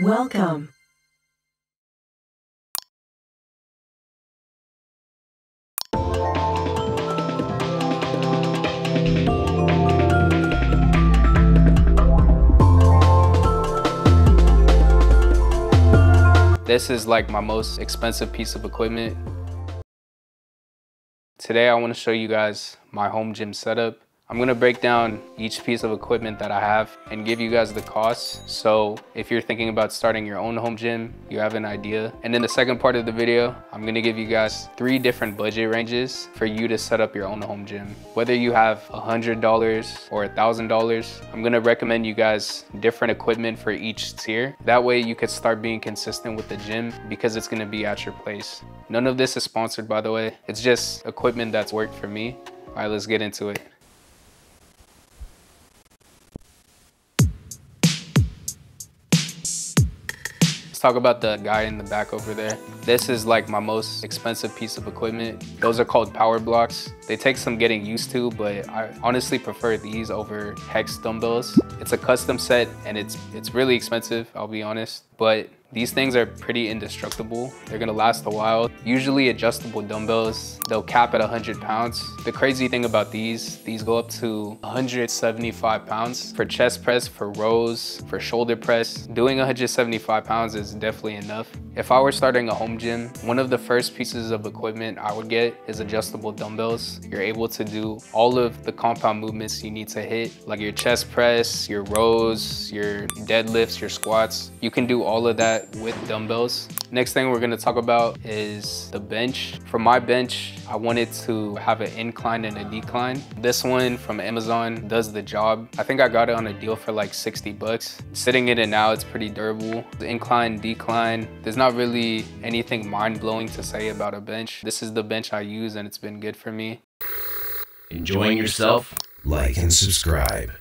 Welcome. This is like my most expensive piece of equipment. Today I want to show you guys my home gym setup. I'm gonna break down each piece of equipment that I have and give you guys the costs. So if you're thinking about starting your own home gym, you have an idea. And in the second part of the video, I'm gonna give you guys 3 different budget ranges for you to set up your own home gym. Whether you have $100 or $1,000, I'm gonna recommend you guys different equipment for each tier. That way you could start being consistent with the gym because it's gonna be at your place. None of this is sponsored, by the way. It's just equipment that's worked for me. All right, let's get into it. Talk about the guy in the back over there. This is like my most expensive piece of equipment. Those are called power blocks. They take some getting used to, but I honestly prefer these over hex dumbbells. It's a custom set and it's really expensive, I'll be honest, but these things are pretty indestructible. They're gonna last a while. Usually adjustable dumbbells, they'll cap at 100 pounds. The crazy thing about these go up to 175 pounds. For chest press, for rows, for shoulder press, doing 175 pounds is definitely enough. If I were starting a home gym, one of the first pieces of equipment I would get is adjustable dumbbells. You're able to do all of the compound movements you need to hit, like your chest press, your rows, your deadlifts, your squats. You can do all of that with dumbbells. Next thing we're gonna talk about is the bench. For my bench, I wanted to have an incline and a decline. This one from Amazon does the job. I think I got it on a deal for like 60 bucks. Sitting in it now, it's pretty durable. The incline, decline, there's not really anything mind-blowing to say about a bench. This is the bench I use and it's been good for me. Enjoying yourself? Like and subscribe.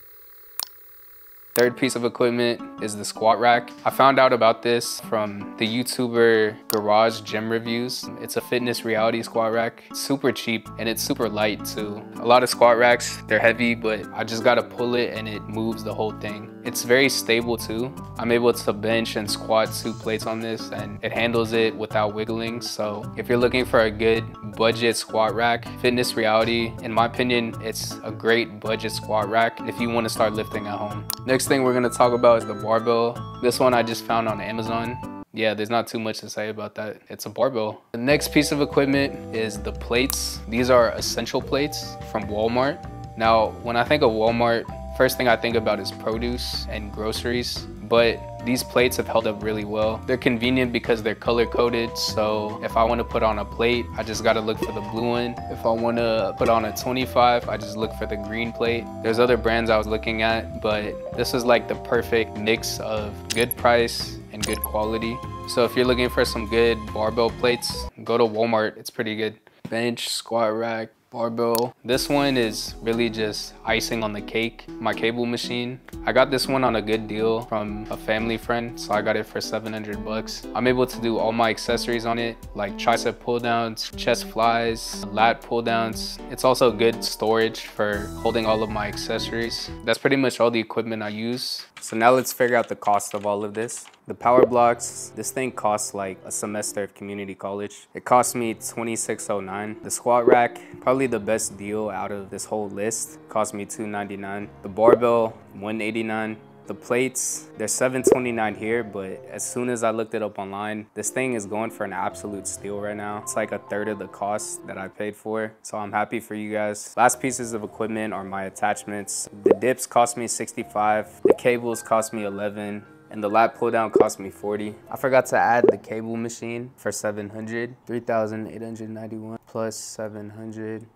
Third piece of equipment is the squat rack. I found out about this from the YouTuber Garage Gym Reviews. It's a fitness reality squat rack. It's super cheap and it's super light too. A lot of squat racks, they're heavy, but I just gotta pull it and it moves the whole thing. It's very stable too. I'm able to bench and squat 2 plates on this and it handles it without wiggling. So if you're looking for a good budget squat rack, fitness reality, in my opinion, it's a great budget squat rack if you wanna start lifting at home. Next thing we're gonna talk about is the barbell. This one I just found on Amazon. Yeah, there's not too much to say about that. It's a barbell. The next piece of equipment is the plates. These are essential plates from Walmart. Now, when I think of Walmart, first thing I think about is produce and groceries, but these plates have held up really well. They're convenient because they're color coded, so if I want to put on a plate, I just gotta look for the blue one. If I want to put on a 25, I just look for the green plate. There's other brands I was looking at, but this is like the perfect mix of good price and good quality. So if you're looking for some good barbell plates, go to Walmart, it's pretty good. Bench, squat rack, barbell. This one is really just icing on the cake, my cable machine. I got this one on a good deal from a family friend, so I got it for 700 bucks. I'm able to do all my accessories on it, like tricep pull downs, chest flies, lat pull downs. It's also good storage for holding all of my accessories. That's pretty much all the equipment I use. So now let's figure out the cost of all of this. The power blocks, this thing costs like a semester of community college. It cost me $26.09. The squat rack, probably the best deal out of this whole list, cost me $2.99. The barbell, $189. The plates, they're $7.29 here, but as soon as I looked it up online, this thing is going for an absolute steal right now. It's like 1/3 of the cost that I paid for, so I'm happy for you guys. Last pieces of equipment are my attachments. The dips cost me $65, the cables cost me $11, and the lat pull down cost me $40. I forgot to add the cable machine for $700, $3,891 plus $700.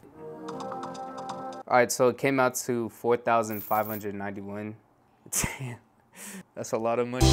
All right, so it came out to $4,591. Damn, that's a lot of money.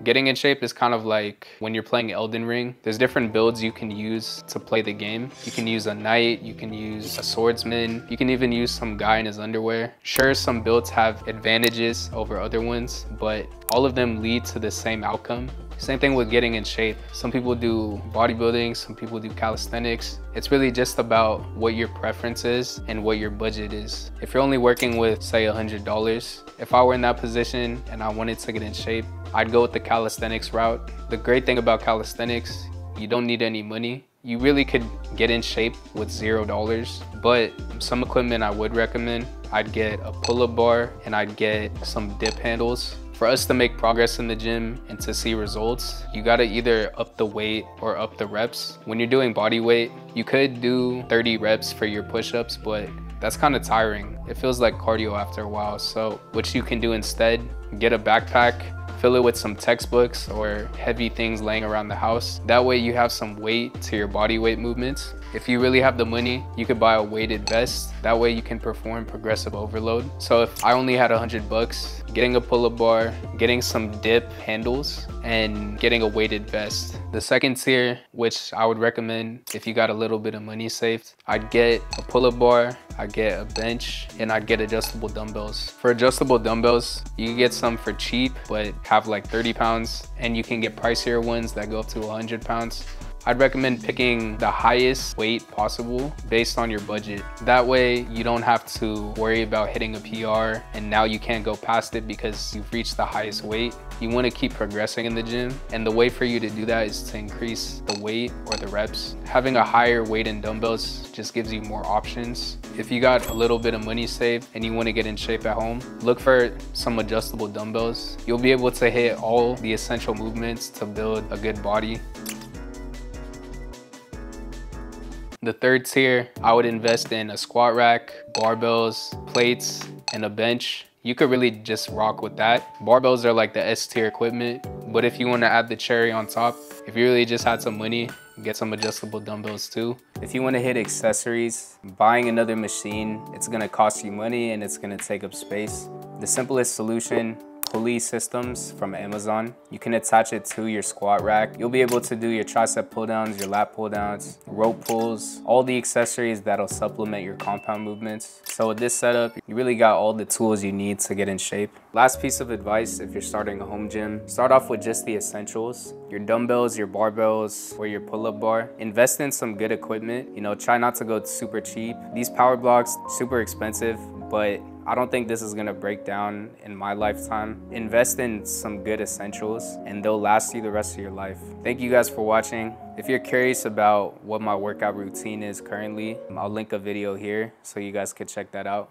Getting in shape is kind of like when you're playing Elden Ring. There's different builds you can use to play the game. You can use a knight, you can use a swordsman, you can even use some guy in his underwear. Sure, some builds have advantages over other ones, but all of them lead to the same outcome. Same thing with getting in shape. Some people do bodybuilding, some people do calisthenics. It's really just about what your preference is and what your budget is. If you're only working with, say, $100, if I were in that position and I wanted to get in shape, I'd go with the calisthenics route. The great thing about calisthenics, you don't need any money. You really could get in shape with $0, but some equipment I would recommend, I'd get a pull-up bar and I'd get some dip handles. For us to make progress in the gym and to see results, you gotta either up the weight or up the reps. When you're doing body weight, you could do 30 reps for your push-ups, but that's kind of tiring. It feels like cardio after a while. So what you can do instead, get a backpack, fill it with some textbooks or heavy things laying around the house. That way you have some weight to your body weight movements. If you really have the money, you could buy a weighted vest. That way you can perform progressive overload. So if I only had $100, getting a pull-up bar, getting some dip handles, and getting a weighted vest. The second tier, which I would recommend if you got a little bit of money saved, I'd get a pull-up bar, I'd get a bench, and I'd get adjustable dumbbells. For adjustable dumbbells, you can get some for cheap, but have like 30 pounds, and you can get pricier ones that go up to 100 pounds. I'd recommend picking the highest weight possible based on your budget. That way you don't have to worry about hitting a PR and now you can't go past it because you've reached the highest weight. You want to keep progressing in the gym, and the way for you to do that is to increase the weight or the reps. Having a higher weight in dumbbells just gives you more options. If you got a little bit of money saved and you want to get in shape at home, look for some adjustable dumbbells. You'll be able to hit all the essential movements to build a good body. The third tier, I would invest in a squat rack, barbells, plates, and a bench. You could really just rock with that. Barbells are like the S tier equipment, but if you want to add the cherry on top, if you really just had some money, get some adjustable dumbbells too. If you want to hit accessories, buying another machine, it's going to cost you money and it's going to take up space. The simplest solution, pulley systems from Amazon. You can attach it to your squat rack. You'll be able to do your tricep pull downs, your lat pull downs, rope pulls, all the accessories that'll supplement your compound movements. So with this setup, you really got all the tools you need to get in shape. Last piece of advice, if you're starting a home gym, start off with just the essentials, your dumbbells, your barbells, or your pull-up bar. Invest in some good equipment. Try not to go super cheap. These power blocks, super expensive, but I don't think this is gonna break down in my lifetime. Invest in some good essentials and they'll last you the rest of your life. Thank you guys for watching. If you're curious about what my workout routine is currently, I'll link a video here so you guys could check that out.